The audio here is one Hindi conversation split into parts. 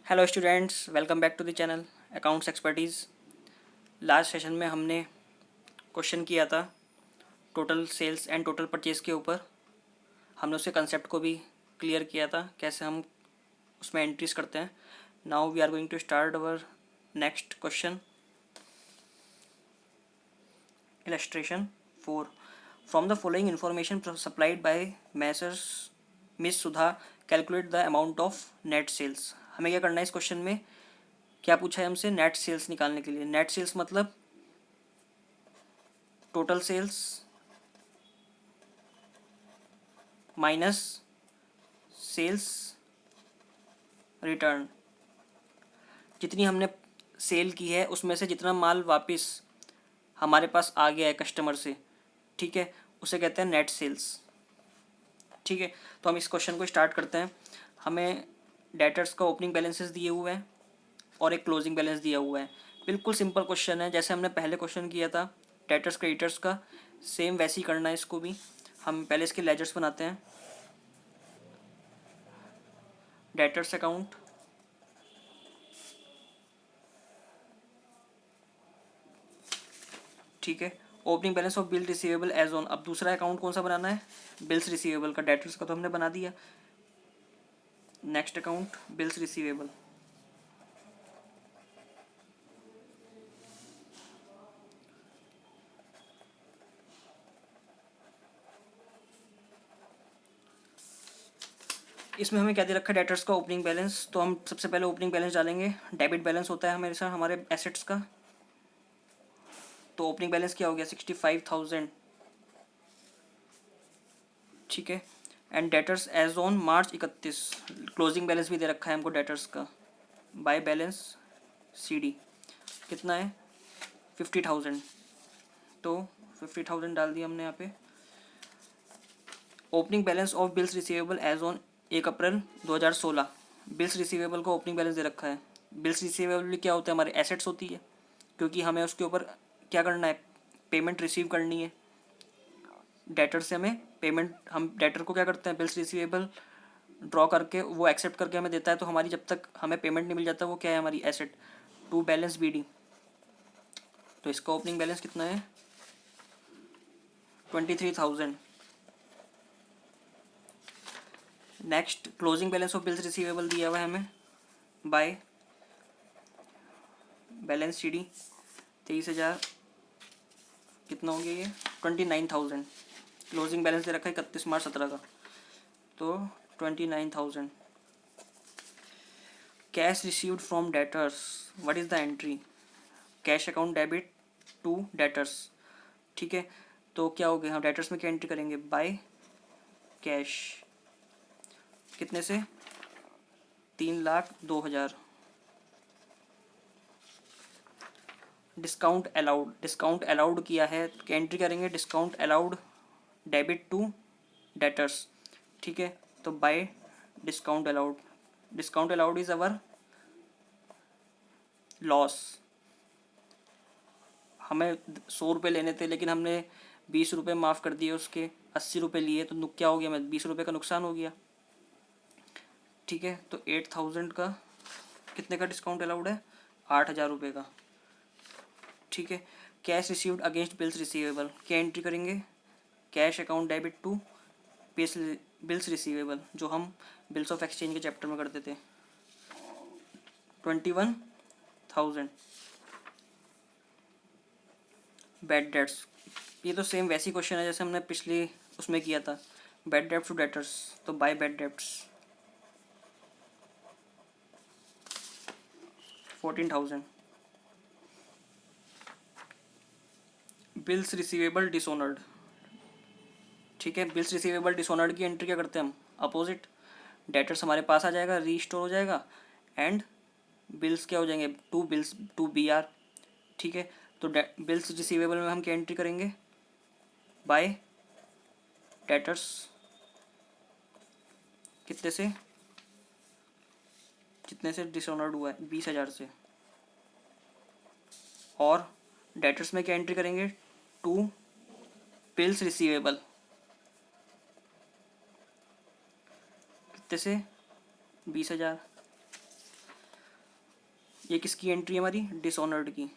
Hello students, welcome back to the channel accounts expertise. Last session में हमने क्वेश्चन किया था total sales and total purchase के ऊपर। हमने उसके कंसेप्ट को भी क्लियर किया था, कैसे हम उसमें एंट्रीज करते हैं। Now we are going to start our next question. Illustration 4। From the following information supplied by Messrs Miss Sudha calculate the amount of net sales. हमें क्या करना है इस क्वेश्चन में? क्या पूछा है हमसे? नेट सेल्स निकालने के लिए। नेट सेल्स मतलब total sales minus sales return. जितनी हमने सेल की है उसमें से जितना माल वापस हमारे पास आ गया है कस्टमर से, ठीक है, उसे कहते हैं नेट सेल्स। ठीक है, तो हम इस क्वेश्चन को स्टार्ट करते हैं। हमें डेटर्स का ओपनिंग बैलेंसेस दिए हुए हैं और एक क्लोजिंग बैलेंस दिया हुआ है। बिल्कुल सिंपल क्वेश्चन है, जैसे हमने पहले क्वेश्चन किया था डेटर्स क्रेडिटर्स का, सेम वैसे ही करना है इसको भी। हम पहले इसके लेजर्स बनाते हैं। डेटर्स अकाउंट, ठीक है। Opening balance of bill receivable as on. अब दूसरा अकाउंट कौन सा बनाना है? बिल्स रिसीवेबल का। डेटर्स का तो हमने बना दिया। Next account bills receivable. इसमें हमें क्या दे रखा है? डेटर्स का ओपनिंग बैलेंस। तो हम सबसे पहले ओपनिंग बैलेंस डालेंगे। डेबिट बैलेंस होता है हमेशा हमारे एसेट्स का। तो ओपनिंग बैलेंस क्या हो गया? 65,000, ठीक है। And debtors as on March 31। Closing balance भी दे रखा है हमको डेटर्स का। बाय बैलेंस CD कितना है? 50,000। तो 50,000 डाल दिया हमने यहाँ पे। Opening balance of bills receivable as on 1 April 2016। Bills receivable को ओपनिंग बैलेंस दे रखा है। बिल्स रिसीवेबल क्या होता है? हमारे एसेट्स होती है, क्योंकि हमें उसके ऊपर क्या करना है? पेमेंट रिसीव करनी है। डेटर से हमें पेमेंट, हम डेटर को क्या करते हैं? बिल्स रिसीवेबल ड्रॉ करके वो एक्सेप्ट करके हमें देता है, तो हमारी जब तक हमें पेमेंट नहीं मिल जाता वो क्या है? हमारी एसेट। To balance BD। तो इसका ओपनिंग बैलेंस कितना है? 23,000। Next closing balance of bills receivable दिया हुआ है हमें बाय बैलेंस CD 23,000। कितना हो गया ये? 29,000। क्लोजिंग बैलेंस दे रखा है 31 मार्च 17 का, तो 29,000। Cash received from debtors, what is the entry? Cash account debit to debtors, ठीक है। तो क्या हो गया? हम डेटर्स में क्या एंट्री करेंगे? By cash. कितने से? 3,02,000। डिस्काउंट अलाउड, डिस्काउंट अलाउड किया है, एंट्री करेंगे discount allowed debit to debtors, ठीक है। तो by discount allowed. Discount allowed is our loss. हमें 100 रुपये लेने थे, लेकिन हमने 20 रुपये माफ़ कर दिए, उसके 80 रुपये लिए, तो क्या हो गया? हमें 20 रुपये का नुकसान हो गया, ठीक है। तो 8,000 का कितने का डिस्काउंट अलाउड है? 8,000 रुपये का, ठीक है। Cash received against bills receivable, क्या एंट्री करेंगे? Cash account debit to bills receivable, जो हम बिल्स ऑफ एक्सचेंज के चैप्टर में करते थे। 21,000। बैड डेट्स, ये तो सेम वैसी क्वेश्चन है जैसे हमने पिछली उसमें किया था। बैड डेट्स टू डेटर्स, तो by bad debts 14,000। Bills receivable dishonoured, ठीक है। बिल्स रिसीवेबल डिसऑनर्ड की एंट्री क्या करते हैं हम? अपोजिट। डेटर्स हमारे पास आ जाएगा, रीस्टोर हो जाएगा, एंड बिल्स क्या हो जाएंगे? टू BR, ठीक है। तो बिल्स रिसीवेबल में हम क्या एंट्री करेंगे? Bye debtors. कितने से? कितने से डिसऑनर्ड हुआ है? 20,000 से। और डेटर्स में क्या एंट्री करेंगे? टू बिल्स रिसीवेबल, कितने से? 20,000। ये किसकी एंट्री है हमारी, डिसऑनर्ड की।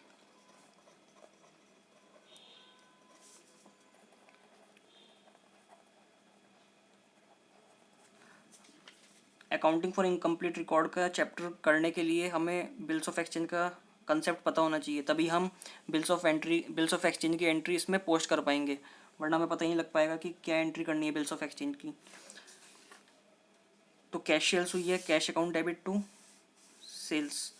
अकाउंटिंग फॉर इनकम्प्लीट रिकॉर्ड का चैप्टर करने के लिए हमें बिल्स ऑफ एक्सचेंज का कंसेप्ट पता होना चाहिए, तभी हम बिल्स ऑफ एक्सचेंज की एंट्री इसमें पोस्ट कर पाएंगे, वरना हमें पता ही नहीं लग पाएगा कि क्या एंट्री करनी है बिल्स ऑफ एक्सचेंज की। तो कैश सेल्स हुई है, cash account debit to sales,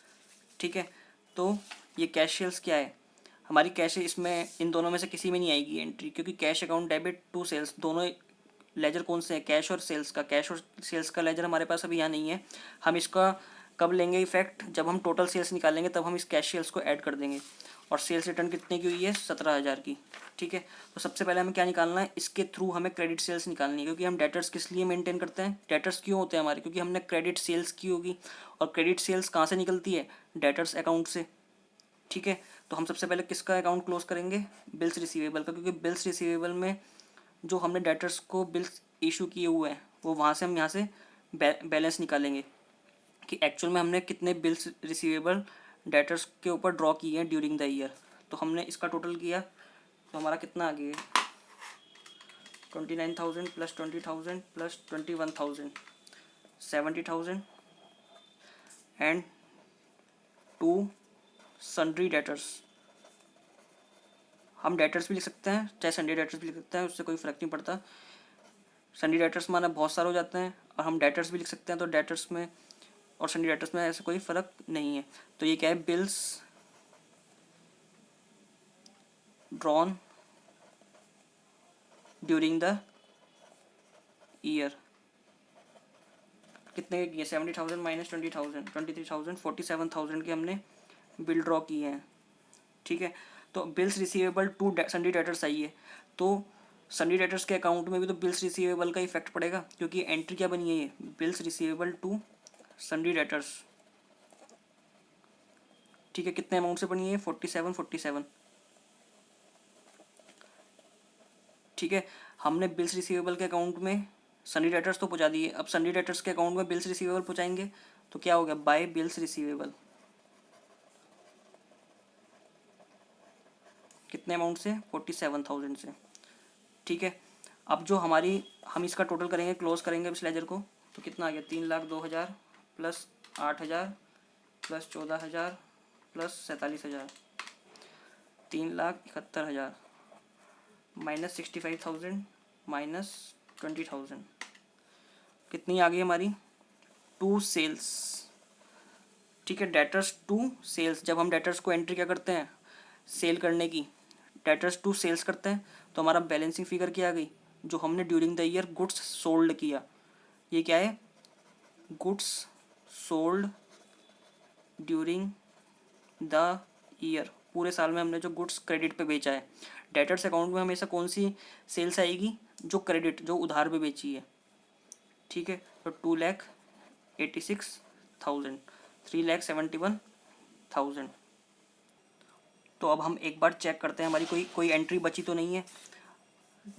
ठीक है। तो ये कैश सेल्स क्या है, हमारी कैश, इसमें इन दोनों में से किसी में नहीं आएगी एंट्री, क्योंकि cash account debit to sales दोनों लेजर कौन से हैं, कैश और सेल्स का। कैश और सेल्स का लेजर हमारे पास अभी यहाँ नहीं है, हम इसका कब लेंगे इफेक्ट, जब हम टोटल सेल्स निकालेंगे तब हम इस कैश सेल्स को ऐड कर देंगे। और सेल्स रिटर्न कितने की हुई है, 17,000 की, ठीक है। तो सबसे पहले हमें क्या निकालना है, इसके थ्रू हमें क्रेडिट सेल्स निकालनी है, क्योंकि हम डेटर्स किस लिए मेंटेन करते हैं, डेटर्स क्यों होते हैं हमारे, क्योंकि हमने क्रेडिट सेल्स की होगी, और क्रेडिट सेल्स कहाँ से निकलती है, डेटर्स अकाउंट से, ठीक है। तो हम सबसे पहले किसका अकाउंट क्लोज करेंगे, बिल्स रिसीवेबल का, क्योंकि बिल्स रिसीवेबल में जो हमने डेटर्स को बिल्स इशू किए हुए हैं वो वहाँ से हम यहाँ से बैलेंस निकालेंगे कि एक्चुअल में हमने कितने बिल्स रिसीवेबल डेटर्स के ऊपर ड्रॉ किए हैं ड्यूरिंग द ईयर। तो हमने इसका टोटल किया तो हमारा कितना आ गया, 29,000 plus 20,000 plus 21,000, 70,000 and to sundry debtors. हम डेटर्स भी लिख सकते हैं, चाहे सन्ड्री डेटर्स भी लिख सकते हैं, उससे कोई फ़र्क नहीं पड़ता। सन्ड्री डेटर्स माना बहुत सारे हो जाते हैं, और हम डेटर्स भी लिख सकते हैं, तो डेटर्स में और सन्ड्री डेटर्स में ऐसा कोई फ़र्क नहीं है। तो ये क्या है, bills drawn during the year, कितने के किए, 70,000 माइनस 20,000, 23,000, 47,000 के हमने बिल ड्रॉ किए हैं, ठीक है। तो bills receivable to sundry debtors आई है, तो सन्ड्री डेटर्स के अकाउंट में भी तो बिल्स रिसीवेबल का इफेक्ट पड़ेगा, क्योंकि एंट्री क्या बनी है, ये bills receivable to sundry debtors, ठीक है। कितने अमाउंट से बनी है, 47, ठीक है। हमने बिल्स रिसीवेबल के अकाउंट में सन्ड्री डेटर्स तो पहुंचा दिए, अब सन्ड्री डेटर्स के अकाउंट में बिल्स रिसीवेबल पहुंचाएंगे तो क्या हो गया, बाय बिल्स रिसीवेबल, कितने अमाउंट से, 47,000 से, ठीक है। अब जो हमारी, हम इसका टोटल करेंगे, क्लोज करेंगे इस लेजर को, तो कितना आ गया, 3,02,000 plus 8,000 plus 14,000 plus 47,000, 3,71,000 minus 65,000 minus 20,000, कितनी आ गई हमारी, टू सेल्स, ठीक है। डेटर्स टू सेल्स, जब हम डेटर्स को एंट्री क्या करते हैं, सेल करने की, डेटर्स टू सेल्स करते हैं, तो हमारा बैलेंसिंग फिगर क्या आ गई, जो हमने during the year goods sold किया, ये क्या है, goods sold during the year, पूरे साल में हमने जो गुड्स क्रेडिट पे बेचा है। डेटर्स अकाउंट में हमेशा कौन सी सेल्स आएगी, जो क्रेडिट, जो उधार पे बेची है, ठीक है। तो 2,86,000, 3,71,000। तो अब हम एक बार चेक करते हैं, हमारी कोई एंट्री बची तो नहीं है।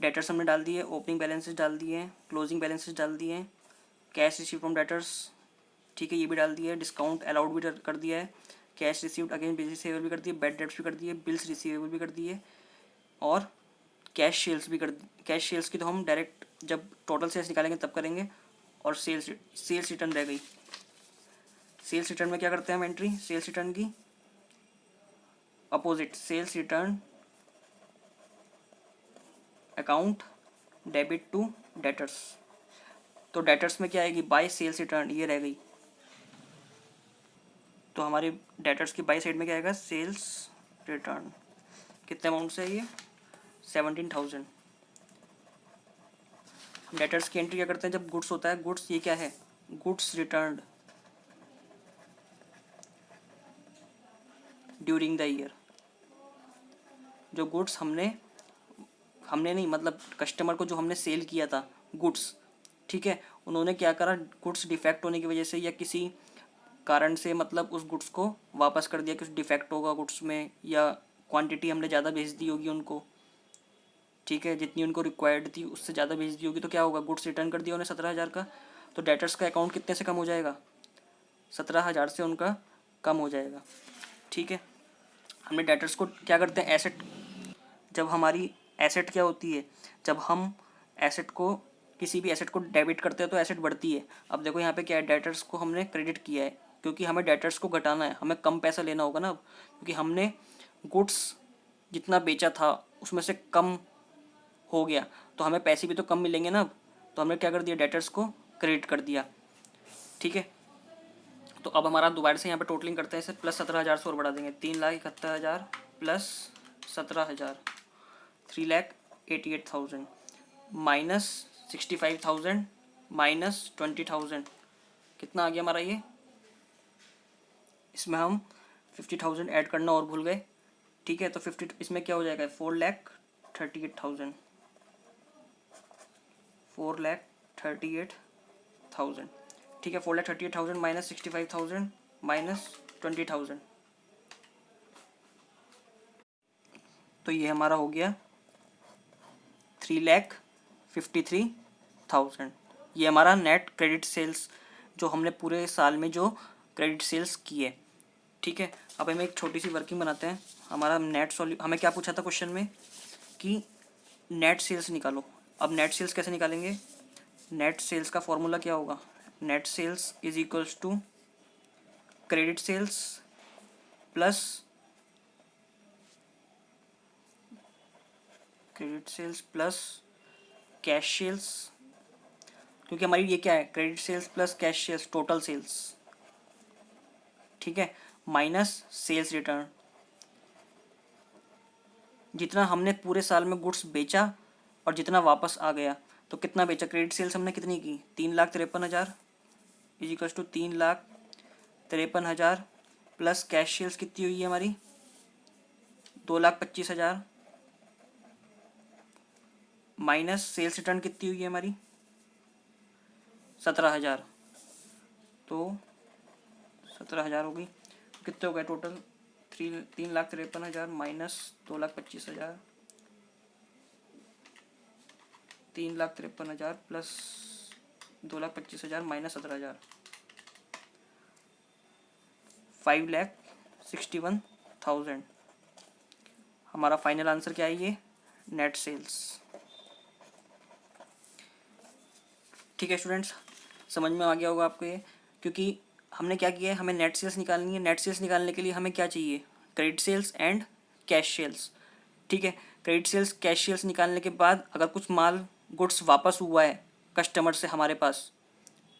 डेटर्स हमने डाल दिए, ओपनिंग बैलेंसेस डाल दिए हैं, क्लोजिंग बैलेंसेस डाल दिए हैं, कैश रिसीव फ्रॉम डेटर्स, ठीक है, ये भी डाल दिया है, डिस्काउंट अलाउड भी कर दिया है, cash received again bill receivable भी कर दिए, बैड डेट्स भी कर दिए, बिल्स रिसीवेबल भी कर दिए, और कैश सेल्स भी कर, कैश सेल्स की तो हम डायरेक्ट जब टोटल सेल्स निकालेंगे तब करेंगे, और सेल्स रिटर्न रह गई। सेल्स रिटर्न में क्या करते हैं हम एंट्री, सेल्स रिटर्न की opposite, sales return account debit to debtors, तो डेटर्स में क्या आएगी, बाय सेल्स रिटर्न, ये रह गई। तो हमारे डेटर्स की बाई साइड में क्या आएगा, सेल्स रिटर्न, कितने अमाउंट से है ये, 17,000। डेटर्स की एंट्री क्या करते हैं, जब गुड्स होता है, गुड्स ये क्या है, goods returned during the year, जो गुड्स हमने नहीं, मतलब कस्टमर को जो हमने सेल किया था गुड्स, ठीक है, उन्होंने क्या करा, गुड्स डिफेक्ट होने की वजह से या किसी कारण से, मतलब उस गुड्स को वापस कर दिया, कुछ डिफेक्ट होगा गुड्स में, या क्वांटिटी हमने ज़्यादा भेज दी होगी उनको, ठीक है, जितनी उनको रिक्वायर्ड थी उससे ज़्यादा भेज दी होगी, तो क्या होगा, गुड्स रिटर्न कर दिया उन्हें 17,000 का, तो डेटर्स का अकाउंट कितने से कम हो जाएगा, 17,000 से उनका कम हो जाएगा। ठीक है, हमने डेटर्स को क्या करते हैं, एसेट, जब हमारी एसेट क्या होती है, जब हम एसेट को, किसी भी एसेट को डेबिट करते हैं तो एसेट बढ़ती है। अब देखो यहाँ पे क्या है, डेटर्स को हमने क्रेडिट किया है क्योंकि हमें डेटर्स को घटाना है, हमें कम पैसा लेना होगा ना अब, क्योंकि हमने गुड्स जितना बेचा था उसमें से कम हो गया, तो हमें पैसे भी तो कम मिलेंगे ना अब। तो हमने क्या कर दिया, डेटर्स को क्रेडिट कर दिया। ठीक है, तो अब हमारा दोबारा से यहाँ पे टोटलिंग करते हैं, इसे प्लस 17,000 से और बढ़ा देंगे, 3,71,000 प्लस 17,000, 3,88,000 माइनस 65,000 माइनस 20,000, कितना आ गया हमारा ये। इसमें हम 50,000 ऐड करना और भूल गए। ठीक है, तो 50 इसमें क्या हो जाएगा, 4,38,000, 4,38,000। ठीक है, 4,38,000 माइनस 65,000 माइनस 20,000, तो ये हमारा हो गया 3,53,000। ये हमारा नेट क्रेडिट सेल्स जो हमने पूरे साल में जो क्रेडिट सेल्स किए। ठीक है, अब हमें एक छोटी सी वर्किंग बनाते हैं। हमारा हमें क्या पूछा था क्वेश्चन में कि नेट सेल्स निकालो। अब नेट सेल्स कैसे निकालेंगे, नेट सेल्स का फॉर्मूला क्या होगा, net sales is equals to credit sales plus cash sales, क्योंकि हमारी ये क्या है, credit sales plus cash sales total sales. ठीक है, माइनस सेल्स रिटर्न, जितना हमने पूरे साल में गुड्स बेचा और जितना वापस आ गया, तो कितना बेचा, क्रेडिट सेल्स हमने कितनी की, 3,53,000 is equals to 3,53,000 plus cash sales कितनी हुई है हमारी, 2,25,000 माइनस सेल्स रिटर्न कितनी हुई है हमारी, 17,000, तो 17,000 हो गई। कितने हो गए टोटल, 3,53,000 माइनस 2,25,000, 3,53,000 प्लस 2,25,000 माइनस 17,000, 5,61,000। हमारा फाइनल आंसर क्या है, ये नेट सेल्स। ठीक है स्टूडेंट्स, समझ में आ गया होगा आपको ये, क्योंकि हमने क्या किया है, हमें नेट सेल्स निकालनी है। नेट सेल्स निकालने के लिए हमें क्या चाहिए, credit sales and cash sales. ठीक है, क्रेडिट सेल्स कैश सेल्स निकालने के बाद अगर कुछ माल गुड्स वापस हुआ है कस्टमर से हमारे पास,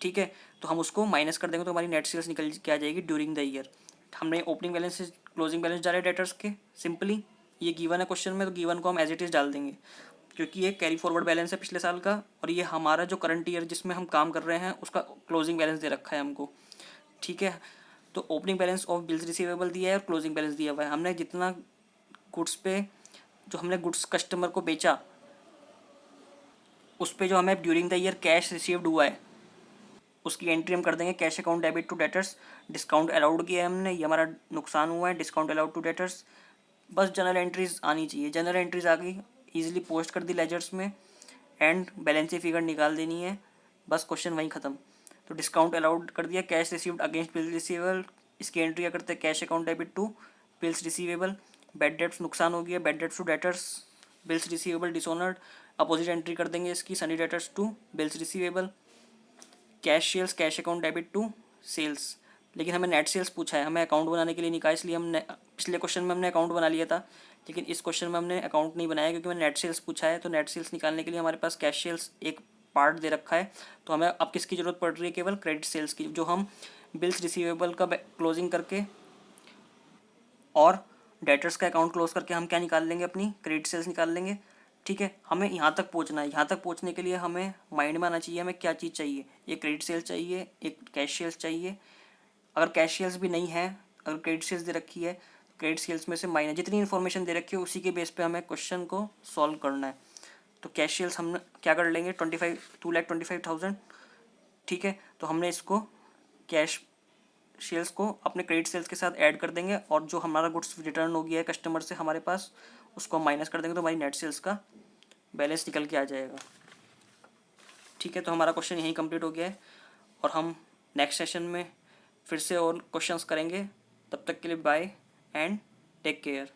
ठीक है, तो हम उसको माइनस कर देंगे तो हमारी नेट सेल्स निकल के आ जाएगी ड्यूरिंग द ईयर। हमने ओपनिंग बैलेंस से क्लोजिंग बैलेंस डाले डेटर्स के, सिंपली ये गिवन है क्वेश्चन में, तो गिवन को हम एज इट इज़ डाल देंगे, क्योंकि ये कैरी फॉरवर्ड बैलेंस है पिछले साल का, और ये हमारा जो करंट ईयर जिसमें हम काम कर रहे हैं उसका क्लोजिंग बैलेंस दे रखा है हमको। ठीक है, तो opening balance of bills receivable दिया है और क्लोजिंग बैलेंस दिया हुआ है। हमने जितना गुड्स पे, जो हमने गुड्स कस्टमर को बेचा, उस पे जो हमें during the year cash received हुआ है उसकी एंट्री हम कर देंगे, cash account debit to debtors. Discount allowed किया है हमने, ये हमारा नुकसान हुआ है, डिस्काउंट अलाउड टू डेटर्स। बस जनरल एंट्रीज आनी चाहिए, जनरल एंट्रीज आ गई, ईजिली पोस्ट कर दी लेजर्स में, एंड बैलेंस फिगर निकाल देनी है, बस क्वेश्चन वहीं ख़त्म। तो डिस्काउंट अलाउड कर दिया, cash received against bill receivable, इसकी एंट्री क्या करते हैं, cash account debit to bills receivable. Bad debts नुकसान हो गया, bad debts to debtors, bills receivable dishonoured, opposite entry कर देंगे इसकी, sundry debtors to bills receivable. Cash sales cash account debit to sales, लेकिन हमें नेट सेल्स पूछा है, हमें अकाउंट बनाने के लिए नहीं कहा, इसलिए हमने पिछले क्वेश्चन में हमने अकाउंट बना लिया था, लेकिन इस क्वेश्चन में हमने अकाउंट नहीं बनाया क्योंकि मैंने नेट सेल्स पूछा है। तो नेट सेल्स निकालने के लिए हमारे पास कैश सेल्स एक पार्ट दे रखा है, तो हमें अब किसकी ज़रूरत पड़ रही है, केवल क्रेडिट सेल्स की, जो हम बिल्स रिसीवेबल का क्लोजिंग करके और डेटर्स का अकाउंट क्लोज करके हम क्या निकाल लेंगे, अपनी क्रेडिट सेल्स निकाल लेंगे। ठीक है, हमें यहाँ तक पहुँचना है, यहाँ तक पहुँचने के लिए हमें माइंड में आना चाहिए हमें क्या चीज़ चाहिए, एक क्रेडिट सेल्स चाहिए, एक कैश सेल्स चाहिए। अगर कैश सेल्स भी नहीं है, अगर क्रेडिट सेल्स दे रखी है, क्रेडिट सेल्स में से माइनस जितनी इन्फॉर्मेशन दे रखी है उसी के बेस पे हमें क्वेश्चन को सॉल्व करना है। तो कैश सेल्स हम क्या कर लेंगे, 2,25,000। ठीक है, तो हमने इसको कैश सेल्स को अपने क्रेडिट सेल्स के साथ ऐड कर देंगे, और जो हमारा गुड्स रिटर्न हो गया है कस्टमर से हमारे पास उसको हम माइनस कर देंगे, तो हमारी नेट सेल्स का बैलेंस निकल के आ जाएगा। ठीक है, तो हमारा क्वेश्चन यहीं कंप्लीट हो गया है, और हम नेक्स्ट सेशन में फिर से और क्वेश्चंस करेंगे तब तक के लिए बाय एंड टेक केयर।